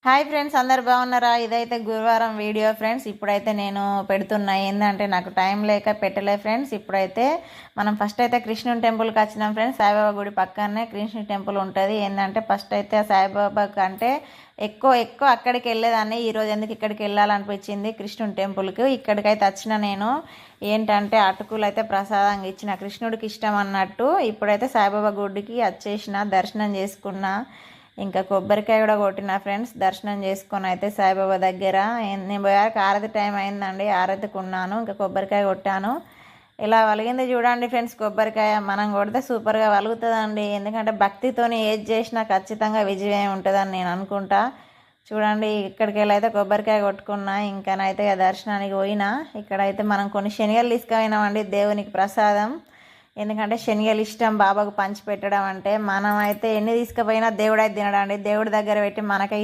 Hi friends, అందరు బాగున్నారా? ఇదైతే గురువారం వీడియో ఫ్రెండ్స్. ఇప్పుడైతే నేను పెడుతున్నా, ఏంటంటే నాకు టైం లేక పెట్టలే ఫ్రెండ్స్. ఇప్పుడైతే మనం ఫస్ట్ అయితే కృష్ణుని టెంపుల్కి వచ్చినాం ఫ్రెండ్స్. సాయిబాబా గుడి పక్కనే కృష్ణుని టెంపుల్ ఉంటుంది. ఏంటంటే ఫస్ట్ అయితే సాయిబాబా కంటే ఎక్కువ అక్కడికి వెళ్ళేదాన్ని. ఈరోజు ఎందుకు ఇక్కడికి వెళ్ళాలనిపించింది కృష్ణుని టెంపుల్కి. ఇక్కడికైతే వచ్చిన నేను. ఏంటంటే అటుకులు అయితే ప్రసాదంగా ఇచ్చిన, కృష్ణుడికి ఇష్టం అన్నట్టు. ఇప్పుడైతే సాయిబాబా గుడికి వచ్చేసిన, దర్శనం చేసుకున్నా. ఇంకా కొబ్బరికాయ కూడా కొట్టిన ఫ్రెండ్స్. దర్శనం చేసుకొని అయితే సాయిబాబా దగ్గర నేను పోయాక ఆరతి టైం అయిందండి. ఆరతికి ఉన్నాను, ఇంకా కొబ్బరికాయ కొట్టాను. ఇలా వలిగింది చూడండి ఫ్రెండ్స్. కొబ్బరికాయ మనం కొడితే సూపర్గా వలుగుతుందండి. ఎందుకంటే భక్తితోని ఏది చేసినా ఖచ్చితంగా విజయం ఉంటుందని నేను అనుకుంటా. చూడండి, ఇక్కడికి వెళ్ళి అయితే కొబ్బరికాయ కొట్టుకున్నా. ఇంకానైతే దర్శనానికి పోయినా. ఇక్కడైతే మనం కొన్ని శనగలు తీసుకుపోయినామండి దేవునికి ప్రసాదం. ఎందుకంటే శనగలు ఇష్టం బాబాకు పంచి పెట్టడం అంటే. మనం అయితే ఎన్ని తీసుకుపోయినా దేవుడు అయితే తినడండి. దేవుడి దగ్గర పెట్టి మనకే